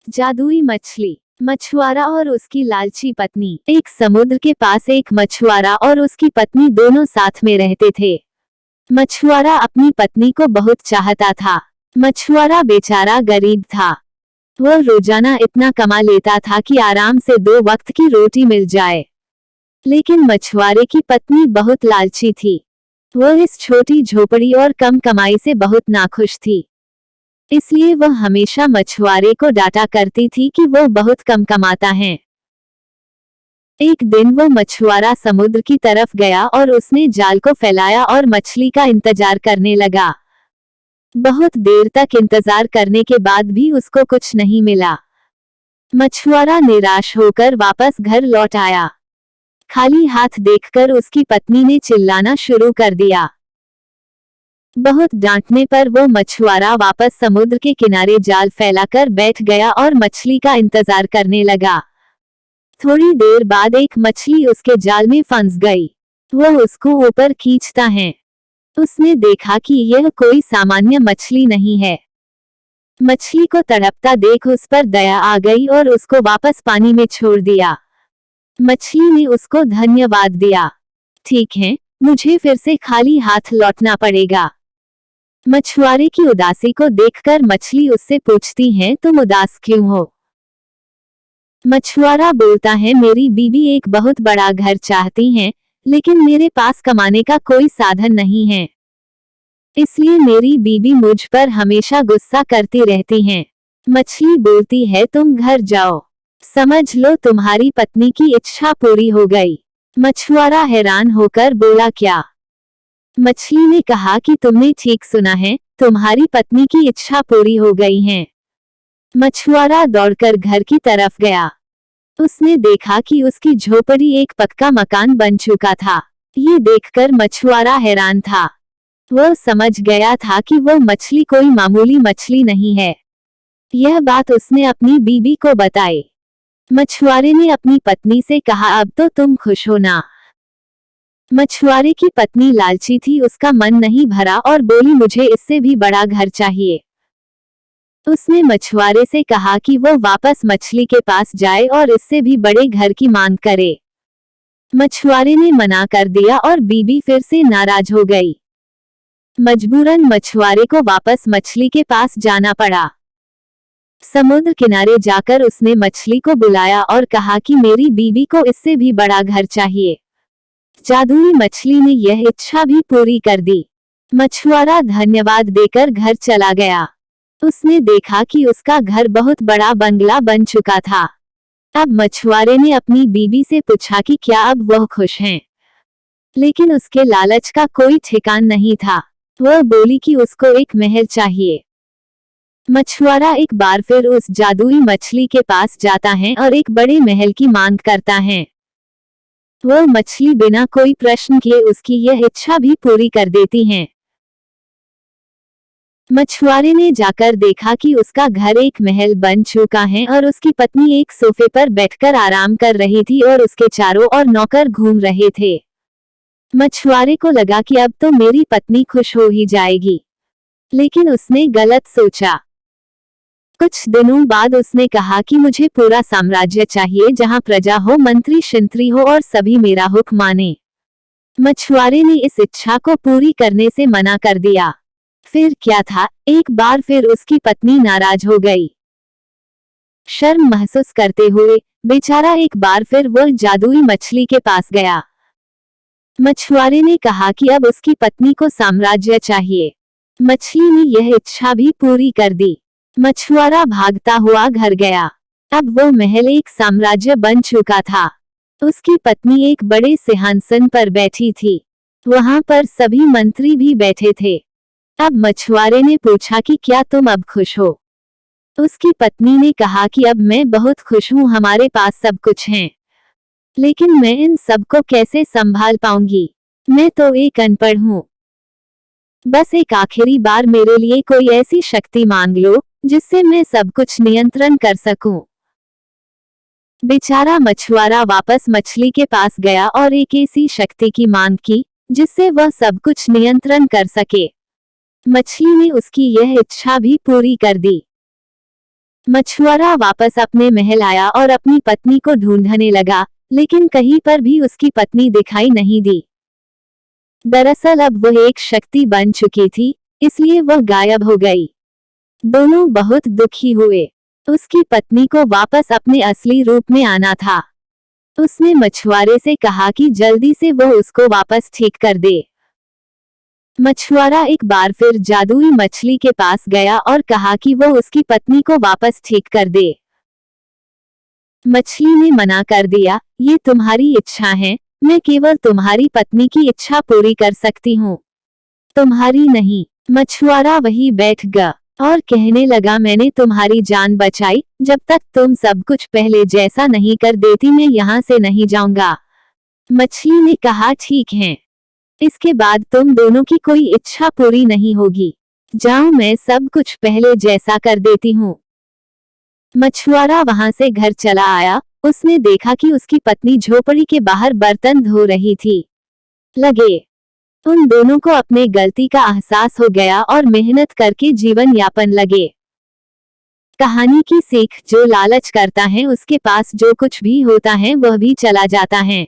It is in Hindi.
जादुई मछली। मछुआरा और उसकी लालची पत्नी। एक समुद्र के पास एक मछुआरा और उसकी पत्नी दोनों साथ में रहते थे। मछुआरा अपनी पत्नी को बहुत चाहता था। मछुआरा बेचारा गरीब था। वह रोजाना इतना कमा लेता था कि आराम से 2 वक्त की रोटी मिल जाए। लेकिन मछुआरे की पत्नी बहुत लालची थी। वह इस छोटी झोपड़ी और कम कमाई से बहुत नाखुश थी। इसलिए वह हमेशा मछुआरे को डांटा करती थी कि वह बहुत कम कमाता है। एक दिन वह मछुआरा समुद्र की तरफ गया और उसने जाल को फैलाया और मछली का इंतजार करने लगा। बहुत देर तक इंतजार करने के बाद भी उसको कुछ नहीं मिला। मछुआरा निराश होकर वापस घर लौट आया। खाली हाथ देखकर उसकी पत्नी ने चिल्लाना शुरू कर दिया। बहुत डांटने पर वो मछुआरा वापस समुद्र के किनारे जाल फैलाकर बैठ गया और मछली का इंतजार करने लगा। थोड़ी देर बाद एक मछली उसके जाल में फंस गई। वो उसको ऊपर खींचता है। उसने देखा कि यह कोई सामान्य मछली नहीं है। मछली को तड़पता देख उस पर दया आ गई और उसको वापस पानी में छोड़ दिया। मछली ने उसको धन्यवाद दिया। ठीक है, मुझे फिर से खाली हाथ लौटना पड़ेगा। मछुआरे की उदासी को देखकर मछली उससे पूछती है, तुम उदास क्यों हो? मछुआरा बोलता है, मेरी बीवी एक बहुत बड़ा घर चाहती है, लेकिन मेरे पास कमाने का कोई साधन नहीं है। इसलिए मेरी बीवी मुझ पर हमेशा गुस्सा करती रहती हैं। मछली बोलती है, तुम घर जाओ। समझ लो तुम्हारी पत्नी की इच्छा पूरी हो गई। मछुआरा हैरान होकर बोला, क्या? मछली ने कहा कि तुमने ठीक सुना है, तुम्हारी पत्नी की इच्छा पूरी हो गई है। मछुआरा दौड़कर घर की तरफ गया। उसने देखा कि उसकी झोपड़ी एक पक्का मकान बन चुका था। ये देखकर मछुआरा हैरान था। वह समझ गया था कि वह मछली कोई मामूली मछली नहीं है। यह बात उसने अपनी बीवी को बताई। मछुआरे ने अपनी पत्नी से कहा, अब तो तुम खुश हो ना? मछुआरे की पत्नी लालची थी, उसका मन नहीं भरा और बोली, मुझे इससे भी बड़ा घर चाहिए। उसने मछुआरे से कहा कि वह वापस मछली के पास जाए और इससे भी बड़े घर की मांग करे। मछुआरे ने मना कर दिया और बीबी फिर से नाराज हो गई। मजबूरन मछुआरे को वापस मछली के पास जाना पड़ा। समुद्र किनारे जाकर उसने मछली को बुलाया और कहा कि मेरी बीबी को इससे भी बड़ा घर चाहिए। जादुई मछली ने यह इच्छा भी पूरी कर दी। मछुआरा धन्यवाद देकर घर चला गया। उसने देखा कि उसका घर बहुत बड़ा बंगला बन चुका था। अब मछुआरे ने अपनी बीबी से पूछा कि क्या अब वह खुश हैं? लेकिन उसके लालच का कोई ठिकान नहीं था। वह बोली कि उसको एक महल चाहिए। मछुआरा एक बार फिर उस जादुई मछली के पास जाता है और एक बड़े महल की मांग करता है। वह मछली बिना कोई प्रश्न किए उसकी यह इच्छा भी पूरी कर देती है। मछुआरे ने जाकर देखा कि उसका घर एक महल बन चुका है और उसकी पत्नी एक सोफे पर बैठकर आराम कर रही थी और उसके चारों ओर नौकर घूम रहे थे। मछुआरे को लगा कि अब तो मेरी पत्नी खुश हो ही जाएगी, लेकिन उसने गलत सोचा। कुछ दिनों बाद उसने कहा कि मुझे पूरा साम्राज्य चाहिए, जहां प्रजा हो, मंत्री शंत्री हो और सभी मेरा हुक्म माने। मछुआरे ने इस इच्छा को पूरी करने से मना कर दिया। फिर क्या था, एक बार फिर उसकी पत्नी नाराज हो गई। शर्म महसूस करते हुए बेचारा एक बार फिर वह जादुई मछली के पास गया। मछुआरे ने कहा कि अब उसकी पत्नी को साम्राज्य चाहिए। मछली ने यह इच्छा भी पूरी कर दी। मछुआरा भागता हुआ घर गया। अब वो महल एक साम्राज्य बन चुका था। उसकी पत्नी एक बड़े सिंहासन पर बैठी थी। वहां पर सभी मंत्री भी बैठे थे। अब मछुआरे ने पूछा कि क्या तुम अब खुश हो? उसकी पत्नी ने कहा कि अब मैं बहुत खुश हूँ, हमारे पास सब कुछ है, लेकिन मैं इन सबको कैसे संभाल पाऊंगी? मैं तो एक अनपढ़ हूँ। बस एक आखिरी बार मेरे लिए कोई ऐसी शक्ति मांग लो जिससे मैं सब कुछ नियंत्रण कर सकूं। बेचारा मछुआरा वापस मछली के पास गया और एक ऐसी शक्ति की मांग की जिससे वह सब कुछ नियंत्रण कर सके। मछली ने उसकी यह इच्छा भी पूरी कर दी। मछुआरा वापस अपने महल आया और अपनी पत्नी को ढूंढने लगा, लेकिन कहीं पर भी उसकी पत्नी दिखाई नहीं दी। दरअसल अब वह एक शक्ति बन चुकी थी, इसलिए वह गायब हो गई। दोनों बहुत दुखी हुए। उसकी पत्नी को वापस अपने असली रूप में आना था। उसने मछुआरे से कहा कि जल्दी से वो उसको वापस ठीक कर दे। मछुआरा एक बार फिर जादुई मछली के पास गया और कहा कि वो उसकी पत्नी को वापस ठीक कर दे। मछली ने मना कर दिया, ये तुम्हारी इच्छा है, मैं केवल तुम्हारी पत्नी की इच्छा पूरी कर सकती हूँ, तुम्हारी नहीं। मछुआरा वहीं बैठ गया और कहने लगा, मैंने तुम्हारी जान बचाई, जब तक तुम सब कुछ पहले जैसा नहीं कर देती मैं यहाँ से नहीं जाऊंगा। मछली ने कहा, ठीक है, इसके बाद तुम दोनों की कोई इच्छा पूरी नहीं होगी, जाओ, मैं सब कुछ पहले जैसा कर देती हूँ। मछुआरा वहां से घर चला आया। उसने देखा कि उसकी पत्नी झोपड़ी के बाहर बर्तन धो रही थी। लगे उन दोनों को अपने गलती का एहसास हो गया और मेहनत करके जीवन यापन लगे। कहानी की सीख, जो लालच करता है उसके पास जो कुछ भी होता है वह भी चला जाता है।